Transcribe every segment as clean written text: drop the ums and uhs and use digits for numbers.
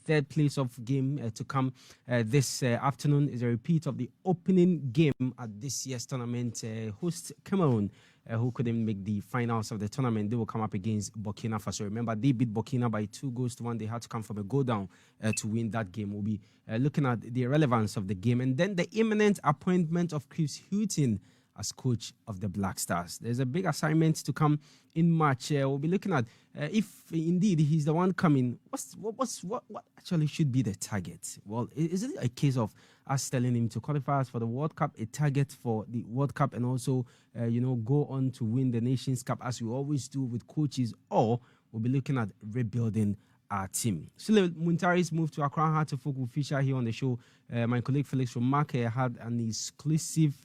third place of game to come this afternoon is a repeat of the opening game at this year's tournament. Host Cameroon, who couldn't make the finals of the tournament, they will come up against Burkina Faso. Remember, they beat Burkina by 2-1. They had to come from a go down to win that game. We'll be looking at the relevance of the game and then the imminent appointment of Chris Hughton as coach of the Black Stars. There's a big assignment to come in March. We'll be looking at if indeed he's the one coming. What actually should be the target? Well, is it a case of us telling him to qualify us for the World Cup, a target for the World Cup, and also go on to win the Nations Cup as we always do with coaches, or we'll be looking at rebuilding our team? Sule Muntari's move to Accra Heart of Folk will feature here on the show. My colleague Felix Romark had an exclusive,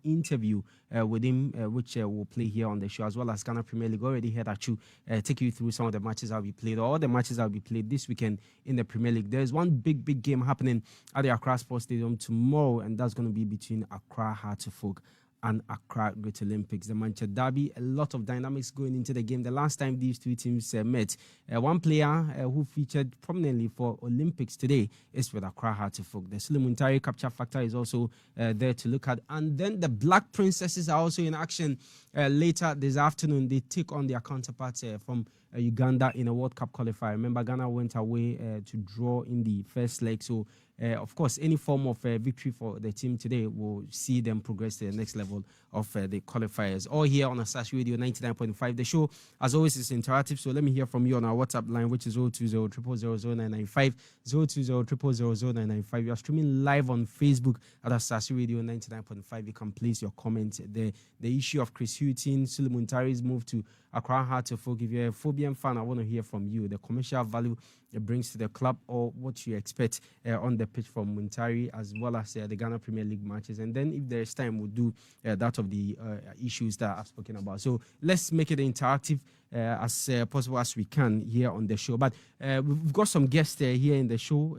interview with him, which we'll play here on the show, as well as Ghana Premier League. Already heard Achu take you through some of the matches that will be played, or all the matches that will be played this weekend in the Premier League. There's one big game happening at the Accra Sports Stadium tomorrow, and that's going to be between Accra Heart of Folk and Accra Great Olympics, the Manchester Derby. A lot of dynamics going into the game. The last time these two teams met, one player who featured prominently for Olympics today is with Accra Heart of Folk. The Sule Muntari capture factor is also there to look at. And then the Black Princesses are also in action later this afternoon. They take on their counterparts from Uganda in a World Cup qualifier. Remember, Ghana went away to draw in the first leg. So, of course, any form of victory for the team today will see them progress to the next level of the qualifiers. All here on Asaase Radio 99.5. The show, as always, is interactive. So let me hear from you on our WhatsApp line, which is 020-000-995, 020-000-995. You are streaming live on Facebook at Asaase Radio 99.5. You can place your comments there. The issue of Chris Hughton, Sule Muntari's move to Accra Heart of Folk. If you're a Phobian fan, I want to hear from you. The commercial value it brings to the club, or what you expect on the pitch from Muntari, as well as the Ghana Premier League matches. And then if there's time, we'll do that of the issues that I've spoken about. So let's make it interactive as possible as we can here on the show. But we've got some guests here in the show,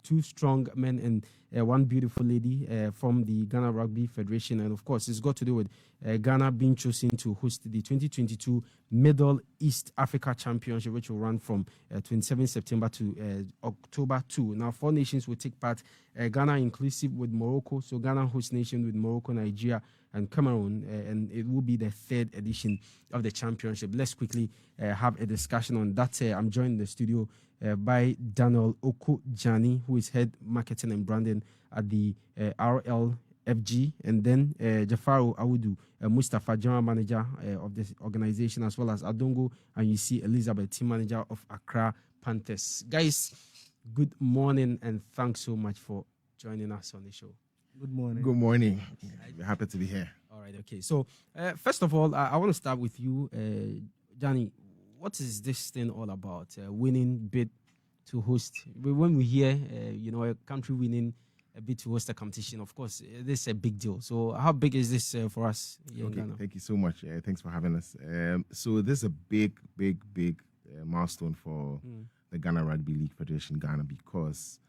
two strong men and one beautiful lady from the Ghana Rugby Federation. And of course, it's got to do with Ghana being chosen to host the 2022 Middle East Africa Championship, which will run from 27 September to October 2. Now, 4 nations will take part, Ghana inclusive with Morocco. So Ghana host nation with Morocco, Nigeria, and Cameroon, and it will be the 3rd edition of the championship. Let's quickly have a discussion on that. I'm joined in the studio by Daniel Okojani, who is head marketing and branding at the RLFG, and then Jafaru Awudu Mustafa, general manager of this organization, as well as Adongo and you see Elizabeth, team manager of Accra Panthers. Guys, good morning and thanks so much for joining us on the show. Good morning. Good morning. We're happy to be here. All right, okay. So, first of all, I want to start with you, Johnny. What is this thing all about? Winning bid to host. When we hear, a country winning a bid to host a competition, of course, this is a big deal. So, how big is this for us here in Ghana? Thank you so much. Thanks for having us. So, this is a big milestone for the Ghana Rugby League Federation Ghana, because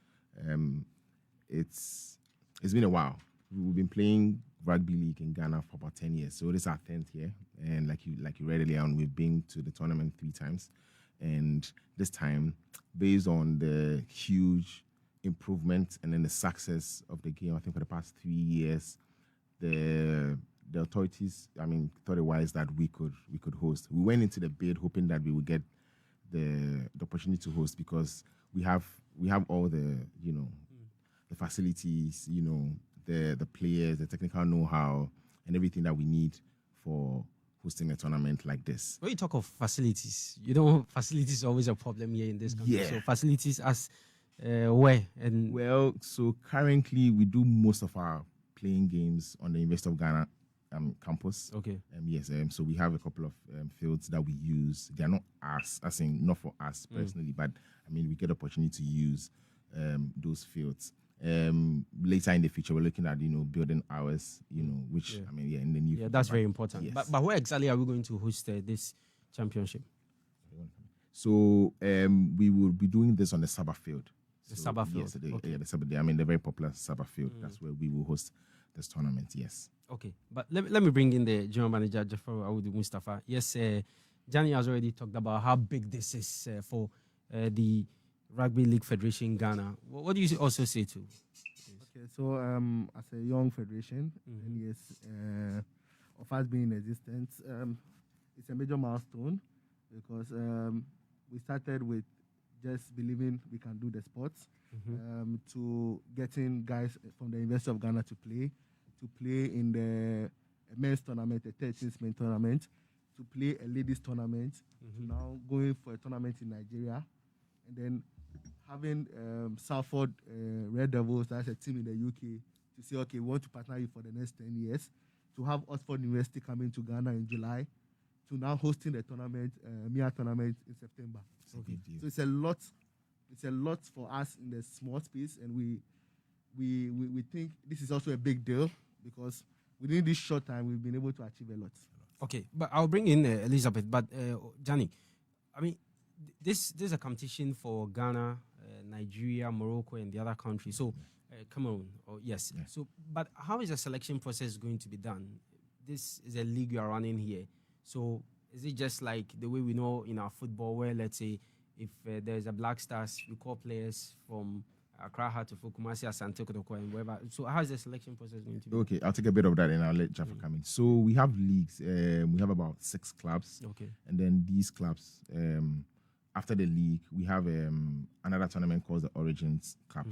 it's been a while. We've been playing rugby league in Ghana for about 10 years. So this is our 10th year. And like you read earlier on, we've been to the tournament 3 times. And this time, based on the huge improvement and then the success of the game, I think for the past 3 years, the authorities, thought it wise that we could host. We went into the bid hoping that we would get the opportunity to host, because we have all the the facilities, the players, the technical know-how, and everything that we need for hosting a tournament like this. When you talk of facilities, facilities is always a problem here in this country. Yeah. So facilities as where? And well, so currently we do most of our playing games on the University of Ghana campus. Okay. Yes. So we have a couple of fields that we use. They are not not for us personally, but we get the opportunity to use those fields. Later in the future, we're looking at building ours, which in the new. Yeah, that's very important. Yes. But where exactly are we going to host this championship? So we will be doing this on the Sabah field. The Sabah field. Yes, okay. The Sabah. The very popular Sabah field. That's where we will host this tournament. Yes. Okay, but let me bring in the general manager, Jafaru Awudu Mustafa. Yes, Johnny has already talked about how big this is for the Rugby League Federation Ghana. What do you also say to? Okay, so as a young federation, 10 years of us being in existence, it's a major milestone because we started with just believing we can do the sports, to getting guys from the University of Ghana to play in the men's tournament, the 13th main tournament, to play a ladies tournament, to now going for a tournament in Nigeria, and then having Salford Red Devils, that's a team in the UK, to say, okay, we want to partner you for the next 10 years, to have Oxford University coming to Ghana in July, to now hosting the tournament, MIA tournament in September. Okay. So it's a lot for us in the small space, and we think this is also a big deal because within this short time, we've been able to achieve a lot. Okay, but I'll bring in Elizabeth. But Johnny, I mean, this is a competition for Ghana, Nigeria, Morocco, and the other countries. So Cameroon, yes. Yeah. So, but how is the selection process going to be done? This is a league you are running here. So is it just like the way we know in our football, where let's say if there's a Black Stars, we call players from Accra to Kumasi, Asante, Kotoko, and wherever. So how is the selection process going to be? Okay, I'll take a bit of that and I'll let Jaffa come in. So we have leagues. We have about 6 clubs. Okay. And then these clubs, after the league, we have another tournament called the Origins Cup.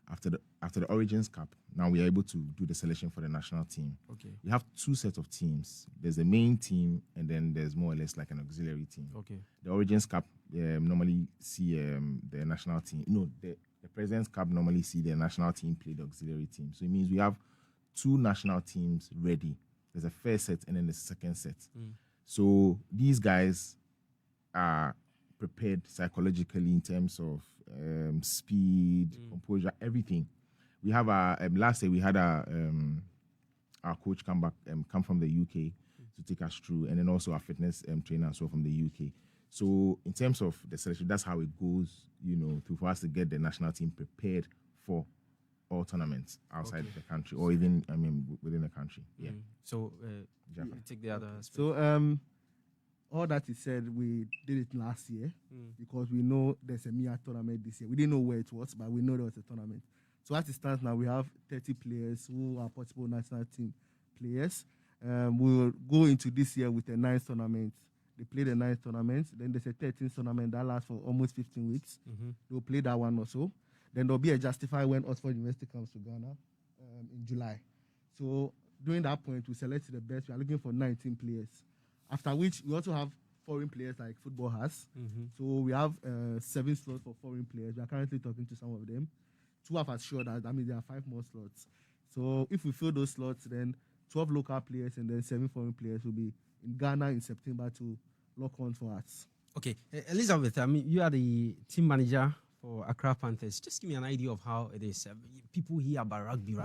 After the Origins Cup, now we are able to do the selection for the national team. Okay. We have 2 sets of teams. There's a main team, and then there's more or less like an auxiliary team. Okay. The Origins Cup normally see the national team. No, the President's Cup normally see the national team play the auxiliary team. So it means we have 2 national teams ready. There's a first set and then the second set. So these guys are prepared psychologically in terms of speed, composure, everything. We have last year we had our coach come from the UK to take us through, and then also our fitness trainer as well from the UK. So in terms of the selection, that's how it goes, for us to get the national team prepared for all tournaments outside the country, or even within the country. Yeah. So you take the other aspect. So all that is said, we did it last year because we know there's a MIA tournament this year. We didn't know where it was, but we know there was a tournament. So as it stands now, we have 30 players who are possible national team players. We will go into this year with a 9th tournament. They play the 9th tournament. Then there's a 13th tournament that lasts for almost 15 weeks. They'll play that one also. Then there'll be a Justify when Oxford University comes to Ghana in July. So during that point, we select the best. We are looking for 19 players. After which, we also have foreign players like football has. So we have 7 slots for foreign players. We are currently talking to some of them. 2 have assured us. That means there are 5 more slots. So if we fill those slots, then 12 local players and then 7 foreign players will be in Ghana in September to lock on for us. Okay. Elizabeth, you are the team manager for Accra Panthers. Just give me an idea of how it is. People hear about rugby.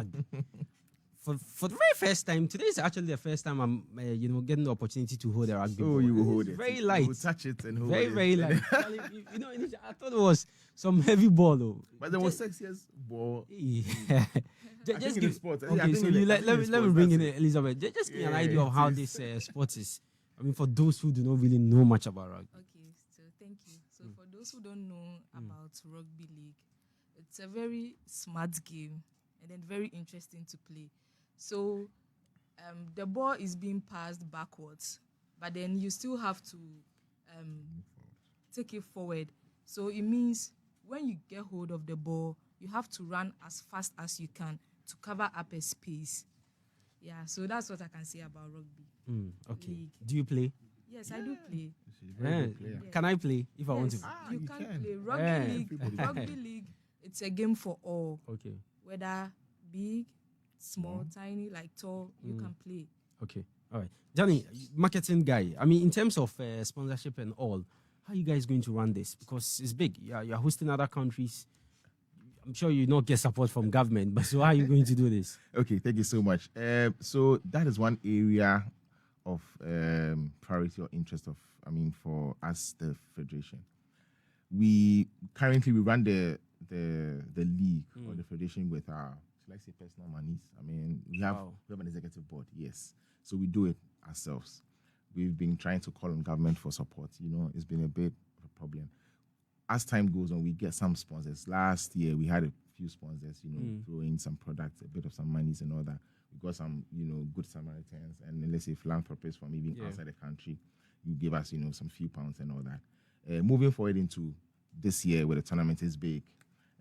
For the very first time, today is actually the first time I'm, getting the opportunity to hold a rugby ball. You will hold it. Very light. You will touch it and hold very, it. Very light. Initially, I thought it was some heavy ball, though. But there was 6 years ball. Yeah. Just give sports. Okay, so let me bring in Elizabeth. Just give me an idea of how this sport is. For those who do not really know much about rugby. Okay, so thank you. So for those who don't know about rugby league, it's a very smart game and then very interesting to play. So the ball is being passed backwards, but then you still have to take it forward. So it means when you get hold of the ball, you have to run as fast as you can to cover up a space. Yeah, so that's what I can say about rugby. Okay. League. Do you play? Yes, I do play. Can I play if I want to? You can play rugby league. Rugby league, it's a game for all. Okay. Whether big, small, tiny, like tall, you can play. Okay. All right. Johnny, marketing guy. In terms of sponsorship and all, how are you guys going to run this? Because it's big. You're hosting other countries. I'm sure you not get support from government, but so how are you going to do this? Okay, thank you so much. So that is one area of priority or interest for us, the federation. We currently run the league or the federation with our, should I say, personal monies. We have an executive board, yes. So we do it ourselves. We've been trying to call on government for support. It's been a bit of a problem. as time goes on, we get some sponsors. Last year, we had a few sponsors, throwing some products, a bit of some monies and all that. We got some, good Samaritans and let's say philanthropists from even outside the country. You give us, some few pounds and all that. Moving forward into this year, where the tournament is big,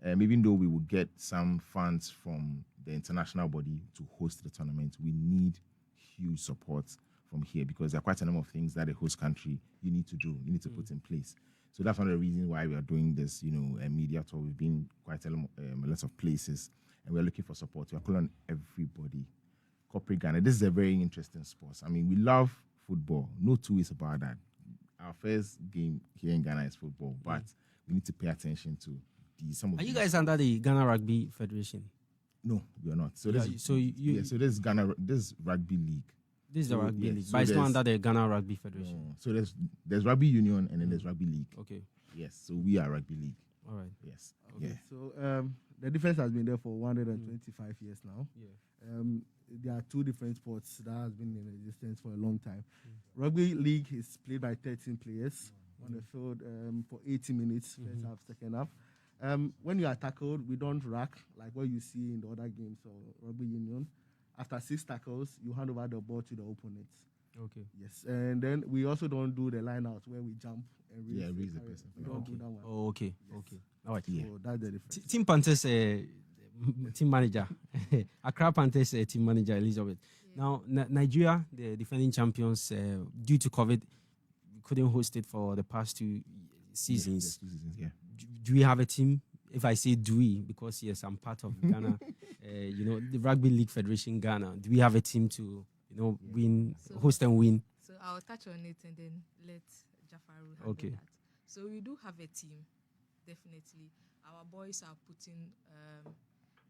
even though we will get some funds from the international body to host the tournament, we need huge support from here because there are quite a number of things that a host country you need to do, you need to put in place. So that's one of the reasons why we are doing this, a media tour. We've been quite a lot of places, and we're looking for support. We're calling on everybody. Corporate Ghana. This is a very interesting sport. I mean, we love football. No two ways about that. Our first game here in Ghana is football, but we need to pay attention to some of. Are you guys under the Ghana Rugby Federation? No, we are not. So Yeah, this, so you- so this is Ghana. This is rugby league. This is the So, rugby yeah, league, so but it's not there's- under the Ghana Rugby Federation. No. So there's rugby union and then there's rugby league. Okay, Yes. So we are rugby league. all right. Yes. Okay, Yeah. so the difference has been there for 125 years now. Yeah. There are two different sports that has been in existence for a long time. Rugby league is played by 13 players on the field for 80 minutes, first half, second half. When you are tackled, we don't rack like what you see in the other games or rugby union. After 6 tackles, you hand over the ball to the opponent. Okay. Yes, and then we also don't do the line out where we jump and raise, Raise the carry. person. We don't do that one. Oh, okay. Okay. All right. Yeah. So that's the difference. Team Panthers team manager, Accra Panthers team manager Elizabeth. Now Nigeria, the defending champions, due to COVID, couldn't host it for the past 2 seasons. Yeah, 2 seasons. Yeah. Do we have a team? If I say do we, because yes, I'm part of Ghana, the Rugby League Federation Ghana. Do we have a team to, win, So- host and win? So I'll touch on it and then let Jafaru handle Okay. that. So we do have a team, definitely. Our boys are putting,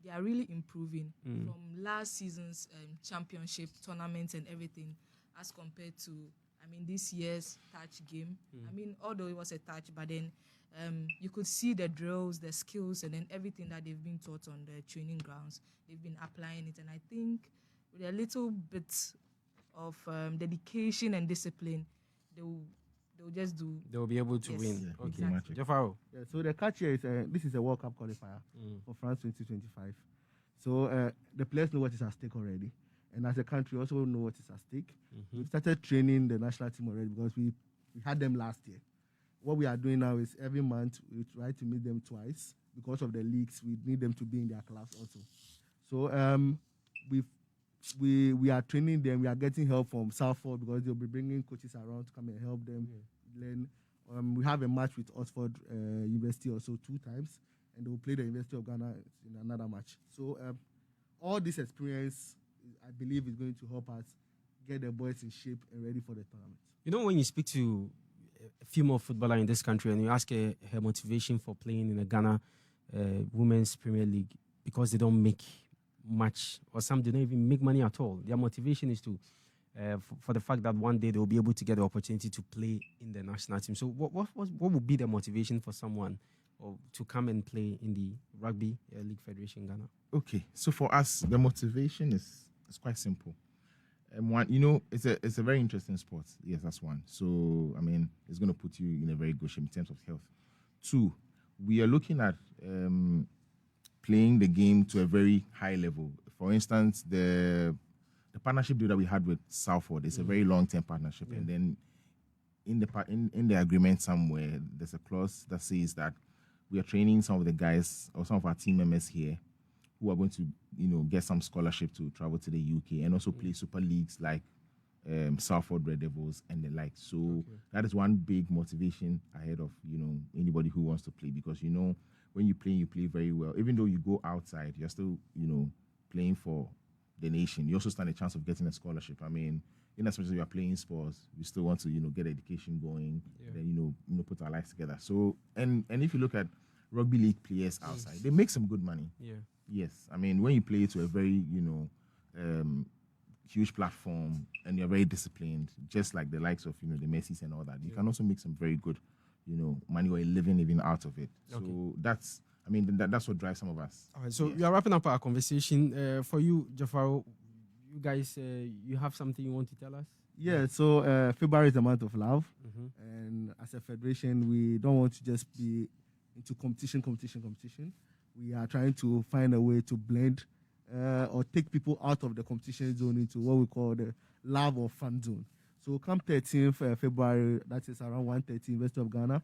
they are really improving from last season's championship tournaments and everything as compared to, this year's touch game. Although it was a touch, but then you could see the drills, the skills, and then everything that they've been taught on the training grounds. They've been applying it, and I think with a little bit of dedication and discipline, they'll just do. They'll be able to Yes. win. Yeah, Okay. exactly. Jafaro. Yeah, so the catch here is this is a World Cup qualifier for France 2025. So the players know what is at stake already, and as a country also know what is at stake. We've started training the national team already because we had them last year. What we are doing now is every month we try to meet them twice because of the leagues. We need them to be in their class also. So we are training them. We are getting help from Salford because they'll be bringing coaches around to come and help them learn. We have a match with Oxford University also 2 times, and they will play the University of Ghana in another match. So all this experience, I believe, is going to help us get the boys in shape and ready for the tournament. When you speak to a female footballer in this country and you ask her motivation for playing in the Ghana Women's Premier League, because they don't make much, or some they don't even make money at all. Their motivation is to, for the fact that one day they will be able to get the opportunity to play in the national team. So what would be the motivation for someone or to come and play in the Rugby League Federation Ghana? Okay, so for us, the motivation is quite simple. One, it's a very interesting sport. Yes, that's one. So it's going to put you in a very good shape in terms of health. 2, we are looking at playing the game to a very high level. For instance, the partnership deal that we had with Salford is a very long-term partnership, and then in the agreement somewhere, there's a clause that says that we are training some of the guys or some of our team members here who are going to, get some scholarship to travel to the UK and also play super leagues like Salford Red Devils and the like. So that is one big motivation ahead of, anybody who wants to play, because, when you play very well. Even though you go outside, you're still, playing for the nation. You also stand a chance of getting a scholarship. In as much as you are playing sports, we still want to, get education going, then, put our lives together. So, and if you look at rugby league players outside, they make some good money. Yeah. Yes. When you play to a very, huge platform and you're very disciplined, just like the likes of, the Messis and all that, you can also make some very good, money or a living even out of it. So that's, that's what drives some of us. All right, so we are wrapping up our conversation. For you, Jafaro, you guys, you have something you want to tell us? Yeah, so February is the month of love, and as a federation, we don't want to just be into competition. We are trying to find a way to blend or take people out of the competition zone into what we call the love or fun zone. So come 13th February, that is around 1:30, University of Ghana,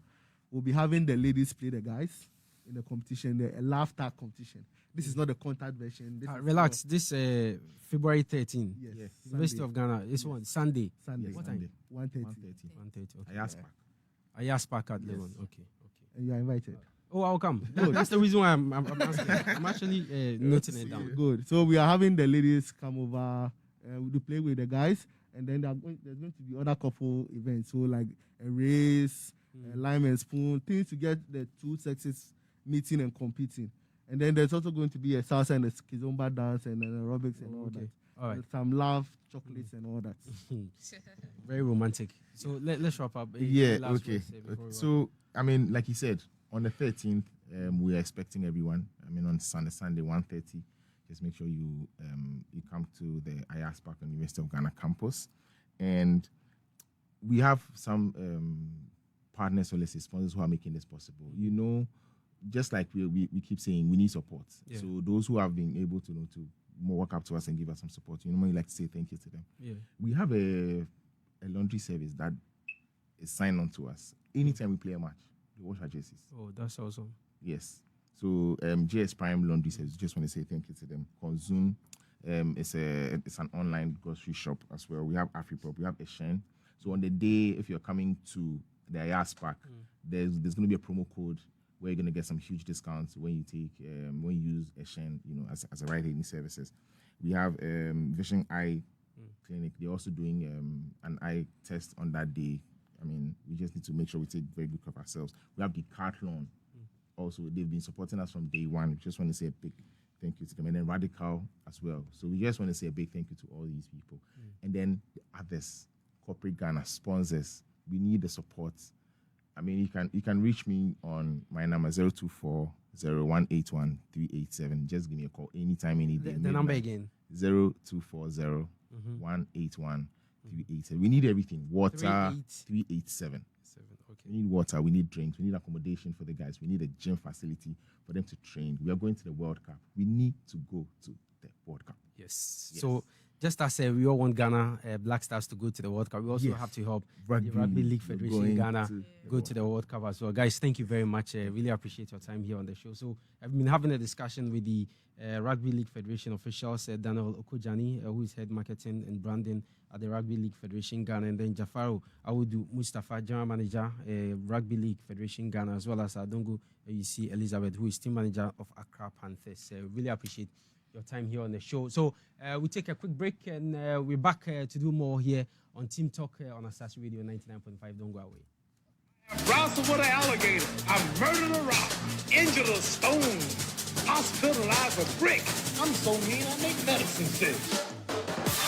we'll be having the ladies play the guys in the competition, the laugh tag competition. This is not the contact version. This is relax. This February 13. Yes. University Sunday. of Ghana. This one Sunday. Sunday. What Sunday. time? 1:30. 1:30. Okay. Ayas Ayas Park. Park at 11. Okay. And you are invited. Oh, I'll come. That's the reason why I'm asking. I'm actually noting it down. Good. So we are having the ladies come over to play with the guys, and then there's going to be other couple events. So like a race, lime and spoon, things to get the two sexes meeting and competing. And then there's also going to be a salsa and a kizomba dance and aerobics and all that. All right. And some love, chocolates and all that. Very romantic. So let's wrap up. Yeah, Last okay. words, before we wrap So, I mean, like you said, on the 13th, we are expecting everyone. I mean, on Sunday, 1:30. Just make sure you come to the Ayas Park on University of Ghana campus. And we have some partners or let's say sponsors who are making this possible. You know, just like we keep saying, we need support. Yeah. So those who have been able to walk up to us and give us some support, you know, we like to say thank you to them. Yeah. We have a laundry service that is signed on to us. Anytime we play a match, they wash our jerseys. Oh, that's awesome. Yes. So JS Prime Laundry Service, just want to say thank you to them. Consume, it's an online grocery shop as well. We have AfriPop, we have Eshen. So on the day, if you're coming to the Ayas Park, there's going to be a promo code where you're going to get some huge discounts when you take when you use Eshen, you know, as a ride-hailing services. We have Vision Eye Clinic. They're also doing an eye test on that day. I mean, we just need to make sure we take very good care of ourselves. We have Decathlon. Also, they've been supporting us from day one. We just want to say a big thank you to them. And then Radical as well. So we just want to say a big thank you to all these people. And then the others, Corporate Ghana, sponsors, we need the support. I mean, you can reach me on my number 024-0181-387. Just give me a call anytime, any day. The number again. 024-0181-387. We need everything. Water, 387. Okay. We need water, we need drinks, we need accommodation for the guys, we need a gym facility for them to train. We are going to the World Cup. We need to go to the World Cup. Yes. So just as we all want Ghana Black Stars to go to the World Cup, we also have to help the Rugby League Federation Ghana go to the World Cup as well. Guys, thank you very much. Really appreciate your time here on the show. So I've been having a discussion with the Rugby League Federation officials, Daniel Okojani, who is head marketing and branding at the Rugby League Federation Ghana, and then Jafaru Awudu Mustafa, general manager, Rugby League Federation Ghana, as well as Adongo UC Elizabeth, who is team manager of Accra Panthers. Really appreciate your time here on the show. So we take a quick break, and we're back to do more here on Team Talk on Asaase Radio 99.5. Don't go away. Wrestled with an alligator. I murdered a rock, injured a stone, hospitalized a brick. I'm so mean I make medicine sick.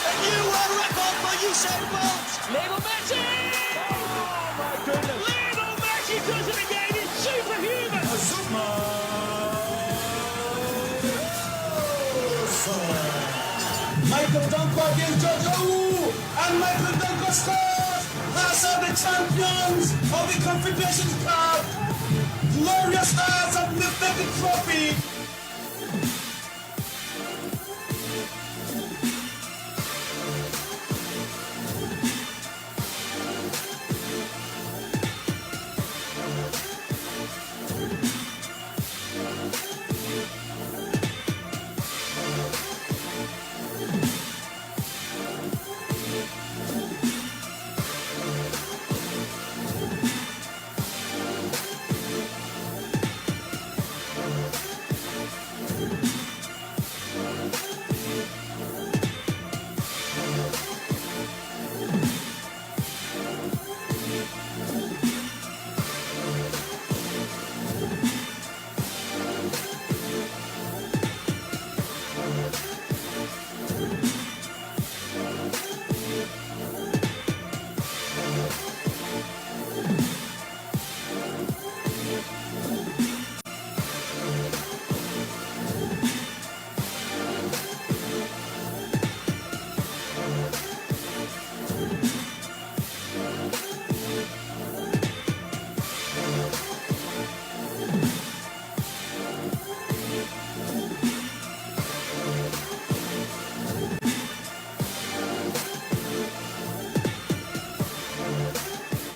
A new world record for Usain Bolt! Lionel Messi! Oh my goodness! Lionel Messi does it again! He's superhuman! Michael Duncan against George Owu, and Michael Duncan scores! Hearts are the champions of the Confederation Cup! Glorious Stars have lifted the trophy!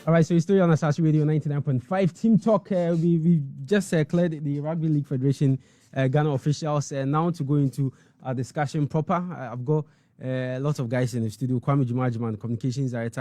All right, so it's still on Asaase Radio 99.5. Team Talk. We just cleared the Rugby League Federation Ghana officials. Now to go into our discussion proper. I've got a lot of guys in the studio. Kwame Jumajiman, Communications Director.